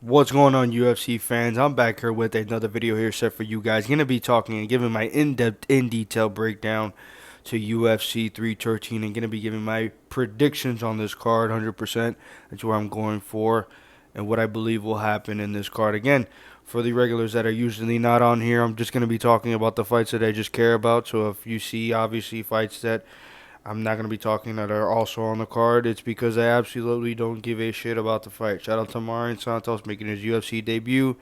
What's going on, UFC fans? I'm back here with another video here set for you guys. Going to be talking and giving my in-depth, in-detail breakdown to UFC 313 and going to be giving my predictions on this card 100%. That's what I'm going for and what I believe will happen in this card. Again, for the regulars that are usually not on here, I'm just going to be talking about the fights that I just care about. So if you see, obviously, fights that I'm not going to be talking that are also on the card, it's because I absolutely don't give a shit about the fight. Shout out to Marion Santos making his UFC debut.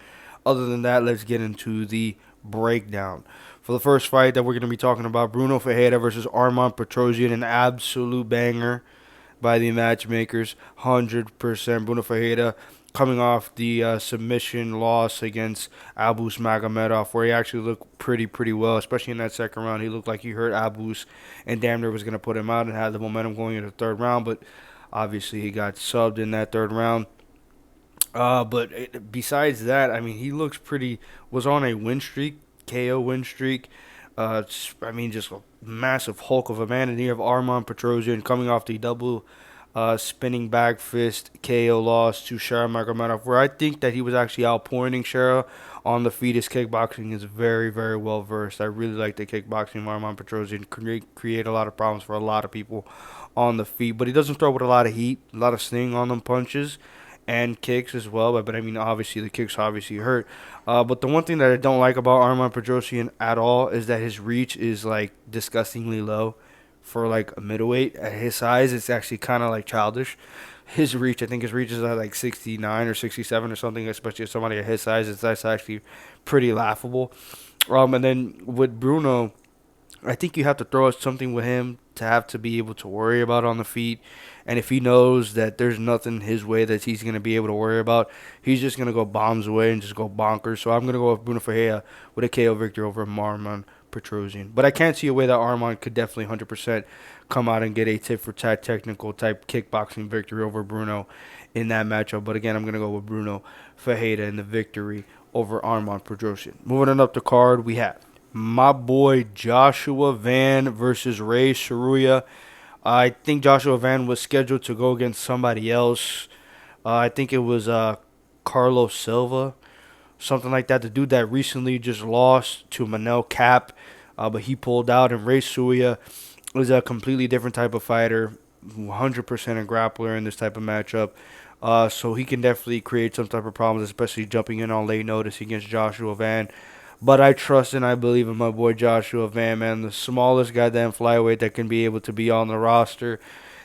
Other than that, let's get into the breakdown. For the first fight that we're going to be talking about, Bruno Ferreira versus Armand Petrosian, an absolute banger by the matchmakers, 100%. Bruno Ferreira coming off the submission loss against Abus Magomedov, where he actually looked pretty well, especially in that second round. He looked like he hurt Abus and damn near was going to put him out and had the momentum going into the third round, but obviously he got subbed in that third round. Besides that, I mean, he looks was on a win streak, KO win streak. Just a massive hulk of a man. And you have Armand Petrosian coming off the double spinning back fist KO loss to Shara Magomedov, where I think that he was actually outpointing Shara on the feet. His kickboxing is very well versed. I really like the kickboxing of Armand Petrosian. Create a lot of problems for a lot of people on the feet, but he doesn't throw with a lot of heat, a lot of sting on them punches and kicks as well. But I mean, obviously the kicks obviously hurt. But the one thing that I don't like about Armand Petrosian at all is that his reach is like disgustingly low for like a middleweight. At his size, it's actually kind of like childish. His reach, I think his reach is at like 69 or 67 or something, especially if somebody at his size. That's actually pretty laughable. And then with Bruno, I think you have to throw out something with him to have to be able to worry about on the feet. And if he knows that there's nothing his way that he's going to be able to worry about, he's just going to go bombs away and just go bonkers. So I'm going to go with Bruno Ferreira with a KO victory over Armand Petrosian. But I can't see a way that Armand could definitely 100% come out and get a tit for tat technical type kickboxing victory over Bruno in that matchup. But again, I'm going to go with Bruno Ferreira in the victory over Armand Petrosian. Moving on up the card, we have my boy Joshua Van versus Ray Saruya. I think Joshua Van was scheduled to go against somebody else. I think it was Carlos Silva, something like that. The dude that recently just lost to Manel Cap, but he pulled out. And Ray Saruya is a completely different type of fighter, 100% a grappler in this type of matchup. So he can definitely create some type of problems, especially jumping in on late notice against Joshua Van. But I trust and I believe in my boy Joshua Van, man. The smallest goddamn flyweight that can be able to be on the roster.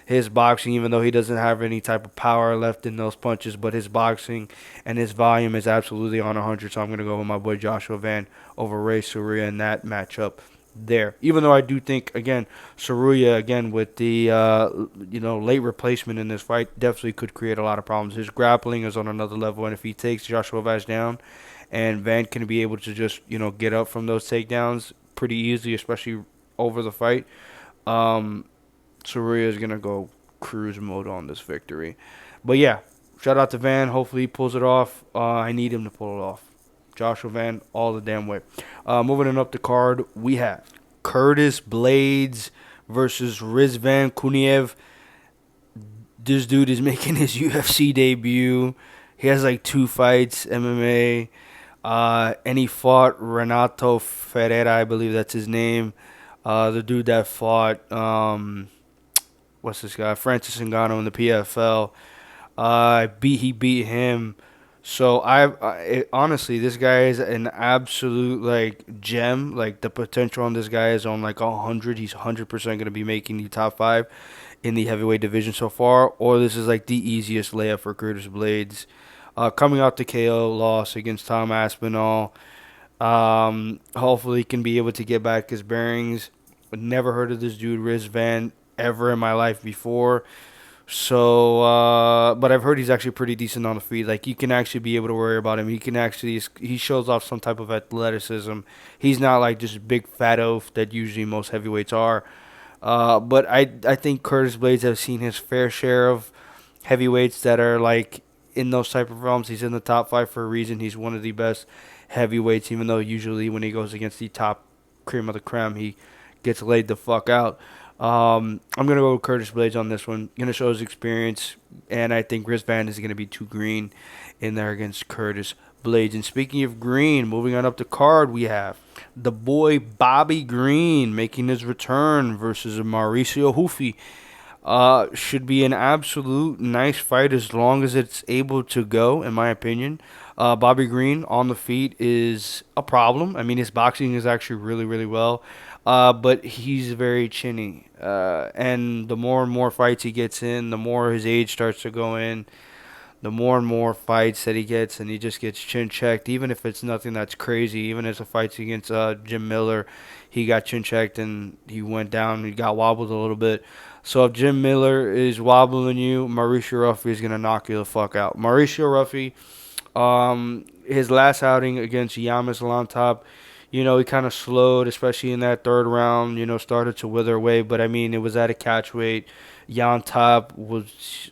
His boxing, even though he doesn't have any type of power left in those punches, but his boxing and his volume is absolutely on 100. So I'm going to go with my boy Joshua Van over Ray Saruya in that matchup there. Even though I do think, again, Saruya, again, with the late replacement in this fight, definitely could create a lot of problems. His grappling is on another level, and if he takes Joshua Van down, and Van can be able to just get up from those takedowns pretty easily, especially over the fight. Saruya is gonna go cruise mode on this victory, but yeah, shout out to Van. Hopefully he pulls it off. I need him to pull it off. Joshua Van, all the damn way. Moving on up the card, we have Curtis Blades versus Rizvan Kuniev. This dude is making his UFC debut. He has like 2 fights, MMA. And he fought Renato Ferreira, I believe that's his name. The dude that fought, what's this guy? Francis Ngannou in the PFL. He beat him. So honestly, this guy is an absolute like gem. Like the potential on this guy is on like 100. He's 100% gonna be making the top five in the heavyweight division so far. Or this is like the easiest layup for Curtis Blades. Coming out the KO loss against Tom Aspinall. Hopefully he can be able to get back his bearings. Never heard of this dude Riz Van ever in my life before. So, but I've heard he's actually pretty decent on the feet. Like you can actually be able to worry about him. He shows off some type of athleticism. He's not like just big fat oaf that usually most heavyweights are. But I think Curtis Blades has seen his fair share of heavyweights that are like in those type of realms. He's in the top five for a reason. He's one of the best heavyweights, even though usually when he goes against the top cream of the creme, he gets laid the fuck out. I'm gonna go with Curtis Blades on this one. Gonna show his experience, and I think Chris Van is gonna be too green in there against Curtis Blades. And speaking of green, moving on up the card, we have the boy Bobby Green making his return versus Mauricio Hufi. Should be an absolute nice fight as long as it's able to go, in my opinion. Bobby Green on the feet is a problem. I mean, his boxing is actually really, really well, but he's very chinny. And the more and more fights he gets in, the more his age starts to go in, the more and more fights that he gets, and he just gets chin checked. Even if it's nothing that's crazy, even as a fights against Jim Miller, he got chin checked and he went down. He got wobbled a little bit. So if Jim Miller is wobbling you, Mauricio Ruffy is gonna knock you the fuck out. Mauricio Ruffy, his last outing against Yamis Lantop, he kind of slowed, especially in that third round. Started to wither away, but I mean, it was at a catch weight. Jan Top was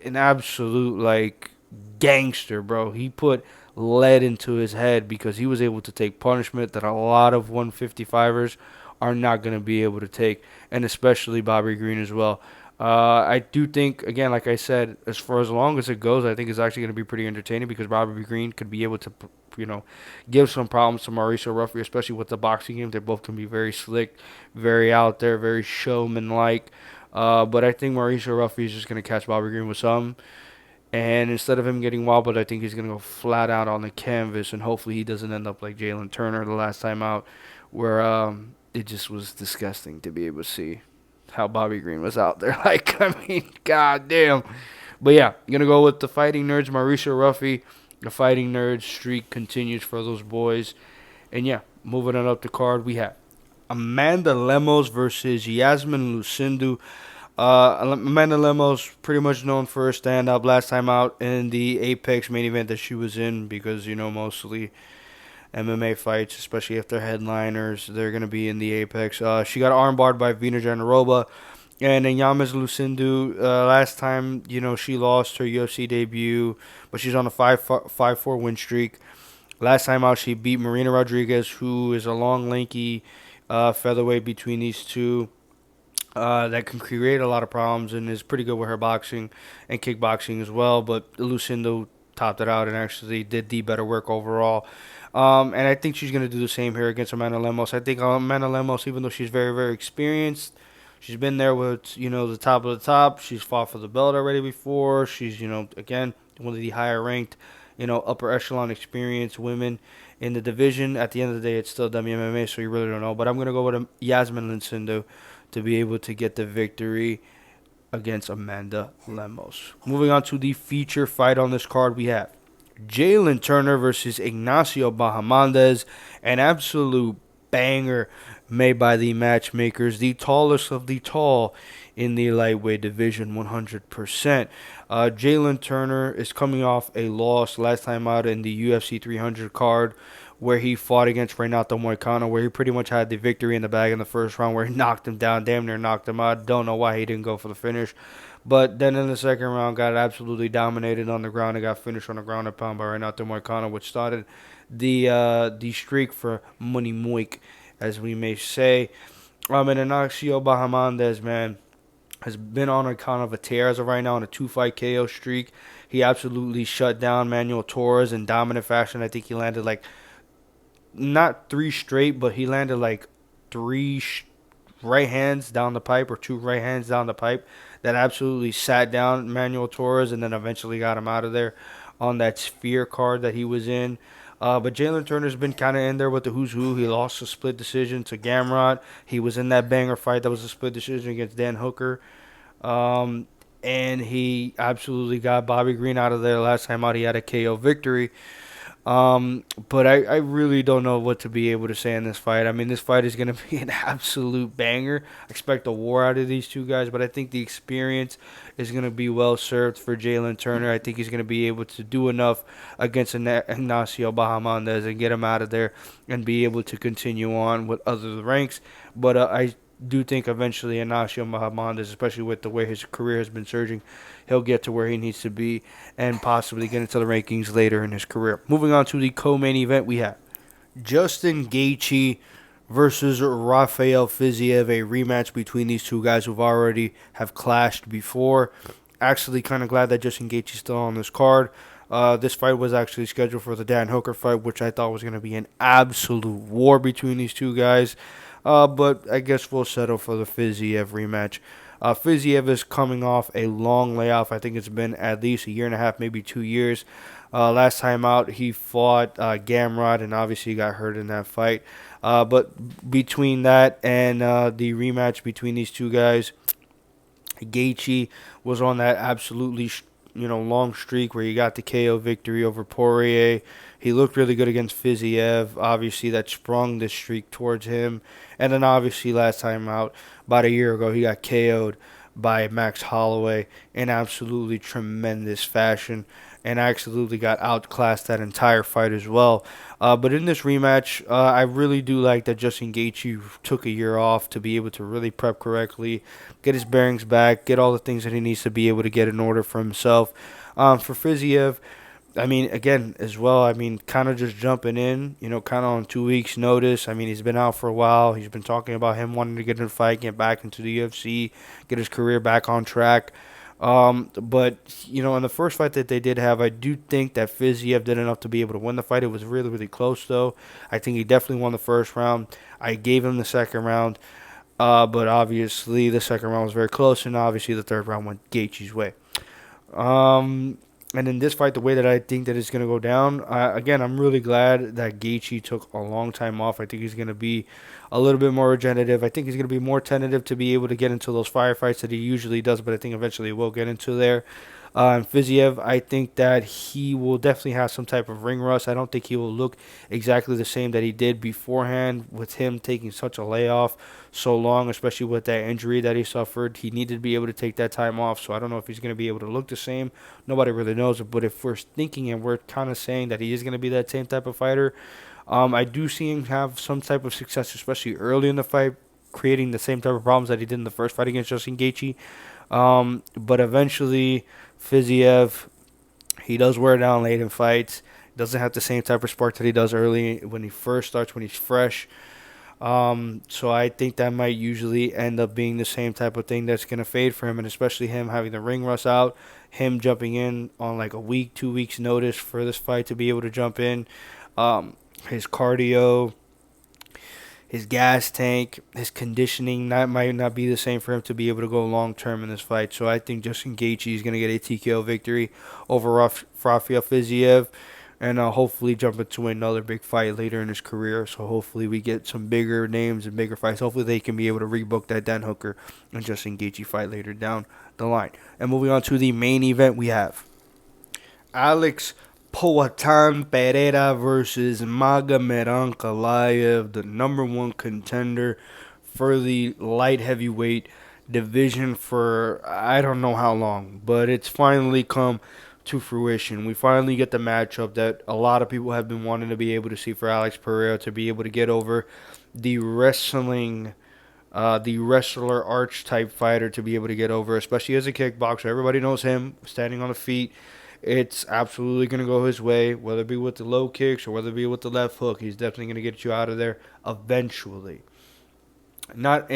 an absolute like gangster, bro. He put lead into his head because he was able to take punishment that a lot of 155ers are not going to be able to take, and especially Bobby Green as well. I do think, again, like I said, as long as it goes, I think it's actually going to be pretty entertaining because Bobby Green could be able to, give some problems to Mauricio Ruffy, especially with the boxing game. They both can be very slick, very out there, very showman-like. But I think Mauricio Ruffy is just going to catch Bobby Green with some. And instead of him getting wobbled, I think he's going to go flat out on the canvas. And hopefully he doesn't end up like Jalen Turner the last time out, where it just was disgusting to be able to see how Bobby Green was out there. Like, I mean, goddamn. But yeah, I'm going to go with the Fighting Nerds, Mauricio Ruffy. The Fighting Nerds streak continues for those boys. And yeah, moving on up the card, we have Amanda Lemos versus Yasmin Lucindu. Amanda Lemos pretty much known for her stand-up last time out in the Apex main event that she was in because, mostly MMA fights, especially if they're headliners, they're going to be in the Apex. She got armbarred by Vina Jandiroba. And then Yamis Lucindu, last time, she lost her UFC debut, but she's on a 5-4 win streak. Last time out, she beat Marina Rodriguez, who is a long, lanky featherweight between these two. That can create a lot of problems and is pretty good with her boxing and kickboxing as well. But Lucindo topped it out and actually did the better work overall. And I think she's going to do the same here against Amanda Lemos. I think Amanda Lemos, even though she's very, very experienced, she's been there with, the top of the top. She's fought for the belt already before. She's, again, one of the higher ranked, upper echelon experienced women in the division. At the end of the day, it's still WMMA, so you really don't know. But I'm going to go with Yasmin Lucindo to be able to get the victory against Amanda Lemos. Moving on to the feature fight on this card, we have Jalen Turner versus Ignacio Bahamondes, an absolute banger made by the matchmakers, the tallest of the tall in the lightweight division, 100%. Jalen Turner is coming off a loss last time out in the UFC 300 card where he fought against Renato Moicano, where he pretty much had the victory in the bag in the first round, where he knocked him down, damn near knocked him out. Don't know why he didn't go for the finish. But then in the second round, got absolutely dominated on the ground and got finished on the ground and pound by Renato Moicano, which started the streak for Money Moik, as we may say. And Ignacio Bahamondes, man, has been on a kind of a tear as of right now on a 2-fight KO streak. He absolutely shut down Manuel Torres in dominant fashion. I think he landed like not 3 straight, but he landed like 3 right hands down the pipe or 2 right hands down the pipe that absolutely sat down Manuel Torres and then eventually got him out of there on that Sphere card that he was in. But Jalen Turner's been kind of in there with the who's who. He lost a split decision to Gamrot. He was in that banger fight that was a split decision against Dan Hooker. And he absolutely got Bobby Green out of there last time out. He had a KO victory. But I really don't know what to be able to say in this fight. I mean, this fight is going to be an absolute banger. I expect a war out of these two guys, but I think the experience is going to be well served for Jalen Turner. I think he's going to be able to do enough against Ignacio Bahamondes and get him out of there and be able to continue on with other ranks. But I do think eventually Ignacio Bahamondes, especially with the way his career has been surging, he'll get to where he needs to be and possibly get into the rankings later in his career. Moving on to the co-main event, we have Justin Gaethje versus Rafael Fiziev, a rematch between these two guys who've already have clashed before. Actually, kind of glad that Justin Gaethje's still on this card. This fight was actually scheduled for the Dan Hooker fight, which I thought was going to be an absolute war between these two guys. But I guess we'll settle for the Fiziev rematch. Fiziev is coming off a long layoff. I think it's been at least a year and a half, maybe 2 years. Last time out, he fought Gamrot and obviously got hurt in that fight. But between that and the rematch between these two guys, Gaethje was on that absolutely long streak where he got the KO victory over Poirier. He looked really good against Fiziev. Obviously, that sprung this streak towards him. And then obviously last time out, about a year ago, he got KO'd by Max Holloway in absolutely tremendous fashion and absolutely got outclassed that entire fight as well. But in this rematch, I really do like that Justin Gaethje took a year off to be able to really prep correctly, get his bearings back, get all the things that he needs to be able to get in order for himself. For Fiziev, I mean, again, as well, I mean, kind of just jumping in, kind of on 2 weeks' notice. I mean, he's been out for a while. He's been talking about him wanting to get in a fight, get back into the UFC, get his career back on track. But in the first fight that they did have, I do think that Fiziev did enough to be able to win the fight. It was really, really close, though. I think he definitely won the first round. I gave him the second round, but obviously the second round was very close, and obviously the third round went Gaethje's way. And in this fight, the way that I think that it's going to go down, again, I'm really glad that Gaethje took a long time off. I think he's going to be a little bit more regenerative. I think he's going to be more tentative to be able to get into those firefights that he usually does, but I think eventually he will get into there. And Fiziev, I think that he will definitely have some type of ring rust. I don't think he will look exactly the same that he did beforehand with him taking such a layoff so long, especially with that injury that he suffered. He needed to be able to take that time off, so I don't know if he's going to be able to look the same. Nobody really knows it, but if we're thinking and we're kind of saying that he is going to be that same type of fighter, I do see him have some type of success, especially early in the fight, creating the same type of problems that he did in the first fight against Justin Gaethje. But eventually, Fiziev, he does wear down late in fights. Doesn't have the same type of spark that he does early when he first starts, when he's fresh. So I think that might usually end up being the same type of thing that's going to fade for him, and especially him having the ring rust out, him jumping in on like a week, 2 weeks notice for this fight to be able to jump in. His cardio, his gas tank, his conditioning, that might not be the same for him to be able to go long term in this fight. So I think Justin Gaethje is going to get a TKO victory over Rafael Fiziev, and hopefully jump into another big fight later in his career. So hopefully we get some bigger names and bigger fights. Hopefully they can be able to rebook that Dan Hooker and Justin Gaethje fight later down the line. And moving on to the main event, we have Alex Poatan Pereira versus Magomed Ankalaev, the number one contender for the light heavyweight division for I don't know how long, but it's finally come to fruition. We finally get the matchup that a lot of people have been wanting to be able to see for Alex Pereira to be able to get over the the wrestler arch type fighter to be able to get over, especially as a kickboxer. Everybody knows him standing on the feet. It's absolutely going to go his way, whether it be with the low kicks or whether it be with the left hook. He's definitely going to get you out of there eventually. Not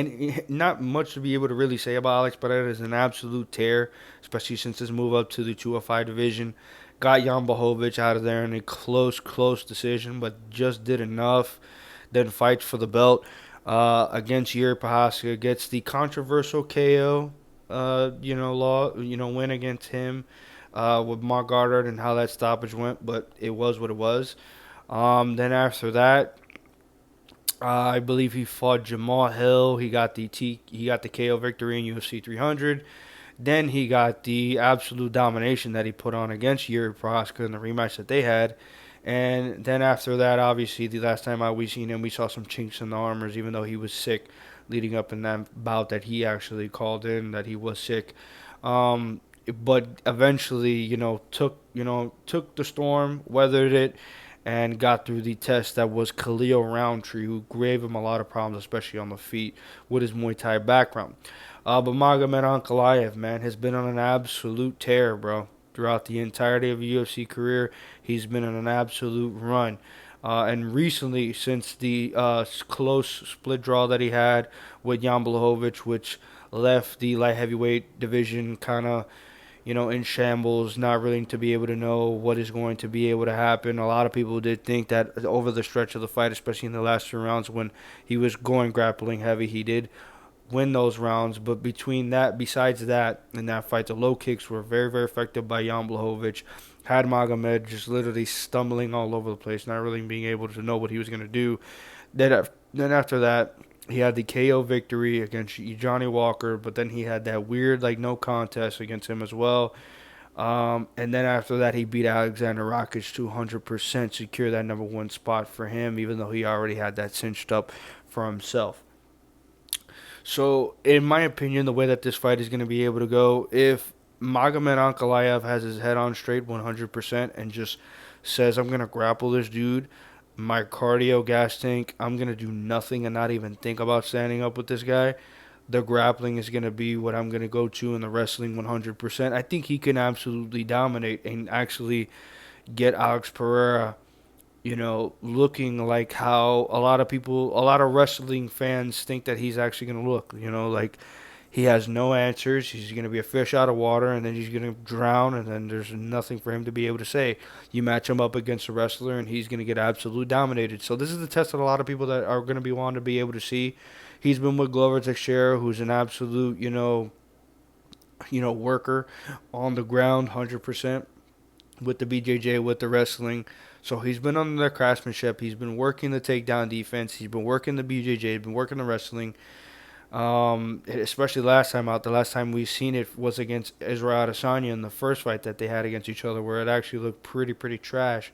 much to be able to really say about Alex Pereira. Is an absolute tear, especially since his move up to the 205 division. Got Jan Blachowicz out of there in a close decision, but just did enough. Then fights for the belt against Yuri Prochazka. Gets the controversial KO, win against him with Mark Goddard and how that stoppage went, but it was what it was. Then after that, I believe he fought Jamal Hill. He got the KO victory in UFC 300. Then he got the absolute domination that he put on against Yuri Prochazka in the rematch that they had. And then after that, obviously, the last time we seen him, we saw some chinks in the armors, even though he was sick leading up in that bout that he actually called in, that he was sick. But eventually, took the storm, weathered it, and got through the test that was Khalil Roundtree, who gave him a lot of problems, especially on the feet, with his Muay Thai background. But Magomed Ankalaev, man, has been on an absolute tear, bro. Throughout the entirety of a UFC career, he's been on an absolute run. And recently, since the close split draw that he had with Jan Blachowicz, which left the light heavyweight division kind of, in shambles, not really to be able to know what is going to be able to happen. A lot of people did think that over the stretch of the fight, especially in the last 2 rounds when he was going grappling heavy, he did win those rounds. But besides that, in that fight, the low kicks were very, very effective by Jan Blachowicz. Had Magomed just literally stumbling all over the place, not really being able to know what he was going to do. Then after that, he had the KO victory against Johnny Walker, but then he had that weird like no contest against him as well. And then after that, he beat Alexander Rakic to 100% secure that number one spot for him, even though he already had that cinched up for himself. So, in my opinion, the way that this fight is going to be able to go, if Magomed Ankalaev has his head on straight 100% and just says, I'm going to grapple this dude, my cardio gas tank, I'm going to do nothing and not even think about standing up with this guy. The grappling is going to be what I'm going to go to in the wrestling 100%. I think he can absolutely dominate and actually get Alex Pereira, looking like how a lot of wrestling fans think that he's actually going to look. Like he has no answers. He's going to be a fish out of water, and then he's going to drown, and then there's nothing for him to be able to say. You match him up against a wrestler, and he's going to get absolutely dominated. So this is the test that a lot of people that are going to be wanting to be able to see. He's been with Glover Teixeira, who's an absolute, worker on the ground, 100% with the BJJ, with the wrestling. So he's been on the craftsmanship. He's been working the takedown defense. He's been working the BJJ. He's been working the wrestling. Especially last time out. The last time we seen it was against Israel Adesanya in the first fight that they had against each other, where it actually looked pretty trash.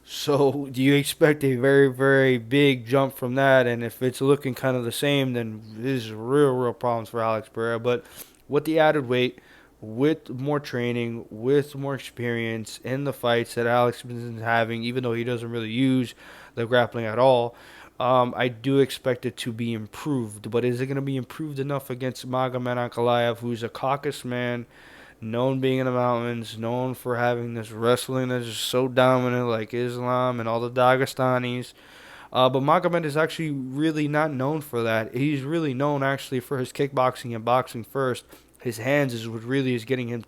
So do you expect a very, very big jump from that? And if it's looking kind of the same, then there's real problems for Alex Pereira. But with the added weight, with more training, with more experience in the fights that Alex is having, even though he doesn't really use the grappling at all, I do expect it to be improved. But is it going to be improved enough against Magomed Ankalaev, who's a Caucasus man, known being in the mountains, known for having this wrestling that's just so dominant, like Islam and all the Dagestanis. But Magomed is actually really not known for that. He's really known actually for his kickboxing and boxing first. His hands is what really is getting him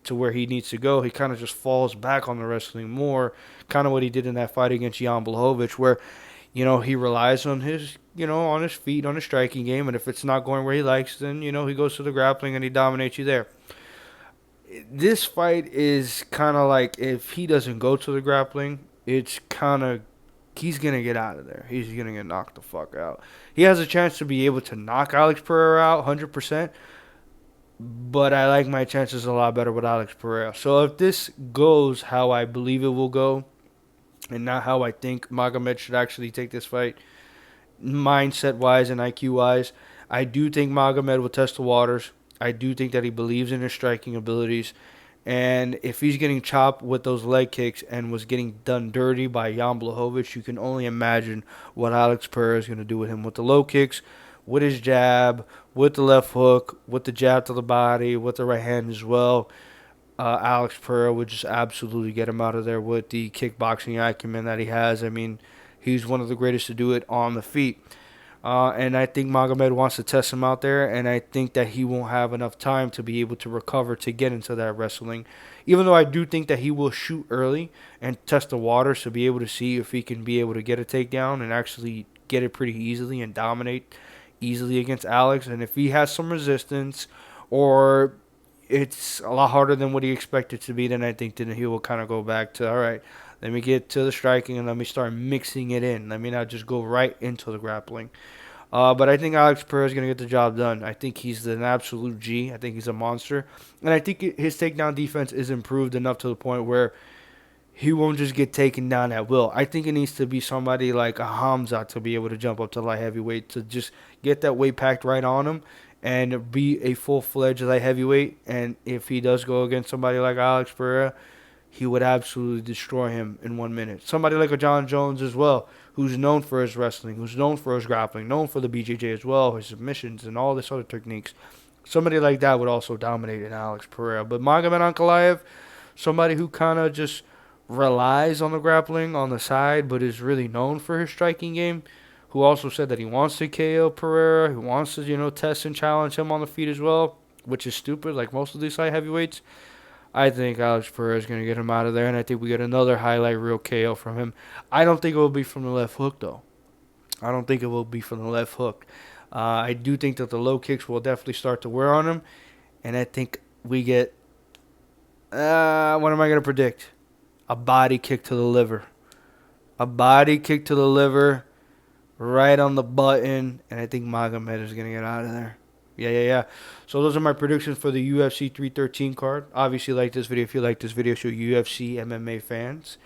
to where he needs to go. He kind of just falls back on the wrestling more, kind of what he did in that fight against Jan Blachowicz, where he relies on on his feet, on his striking game, and if it's not going where he likes, then he goes to the grappling and he dominates you there. This fight is kind of like if he doesn't go to the grappling, it's kind of he's gonna get out of there. He's gonna get knocked the fuck out. He has a chance to be able to knock Alex Pereira out 100%, but I like my chances a lot better with Alex Pereira. So if this goes how I believe it will go, and not how I think Magomed should actually take this fight, mindset wise and IQ wise, I do think Magomed will test the waters. I do think that he believes in his striking abilities. And if he's getting chopped with those leg kicks and was getting done dirty by Jan Blachowicz, you can only imagine what Alex Pereira is going to do with him with the low kicks, with his jab, with the left hook, with the jab to the body, with the right hand as well. Alex Pereira would just absolutely get him out of there with the kickboxing acumen that he has. I mean, he's one of the greatest to do it on the feet. And I think Magomed wants to test him out there, and I think that he won't have enough time to be able to recover to get into that wrestling. Even though I do think that he will shoot early and test the waters to be able to see if he can be able to get a takedown and actually get it pretty easily and dominate easily against Alex. And if he has some resistance or it's a lot harder than what he expected to be, then I think then he will kind of go back to, all right, let me get to the striking and let me start mixing it in. Let me not just go right into the grappling. But I think Alex Pereira is going to get the job done. I think he's an absolute G. I think he's a monster. And I think his takedown defense is improved enough to the point where he won't just get taken down at will. I think it needs to be somebody like a Hamza to be able to jump up to light heavyweight, to just get that weight packed right on him and be a full-fledged light heavyweight. And if he does go against somebody like Alex Pereira, he would absolutely destroy him in 1 minute. Somebody like a John Jones as well, who's known for his wrestling, who's known for his grappling, known for the BJJ as well, his submissions and all this other techniques. Somebody like that would also dominate in Alex Pereira. But Magomed Ankalaev, somebody who kind of just relies on the grappling on the side, but is really known for his striking game, who also said that he wants to KO Pereira, who wants to, test and challenge him on the feet as well, which is stupid, like most of these light heavyweights. I think Alex Pereira is going to get him out of there, and I think we get another highlight reel KO from him. I don't think it will be from the left hook, though. I don't think it will be from the left hook. I do think that the low kicks will definitely start to wear on him, and I think we get, what am I going to predict? A body kick to the liver. A body kick to the liver, right on the button, and I think Magomed is going to get out of there. Yeah. So those are my predictions for the UFC 313 card. Obviously, like this video. If you like this video, show UFC MMA fans.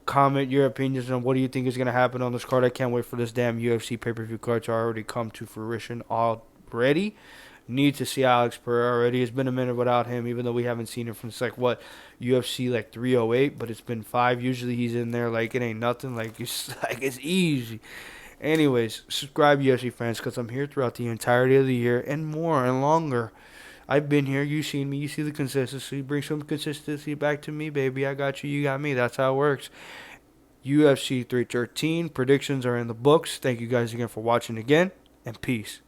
Comment your opinions on what do you think is going to happen on this card. I can't wait for this damn UFC pay-per-view card to already come to fruition already. Need to see Alex Pereira already. It's been a minute without him, even though we haven't seen him since UFC 308, but it's been 5. Usually he's in there like it ain't nothing. It's easy. Anyways, subscribe, UFC fans, because I'm here throughout the entirety of the year and more and longer. I've been here. You've seen me. You see the consistency. Bring some consistency back to me, baby. I got you. You got me. That's how it works. UFC 313 predictions are in the books. Thank you guys again for watching again, and peace.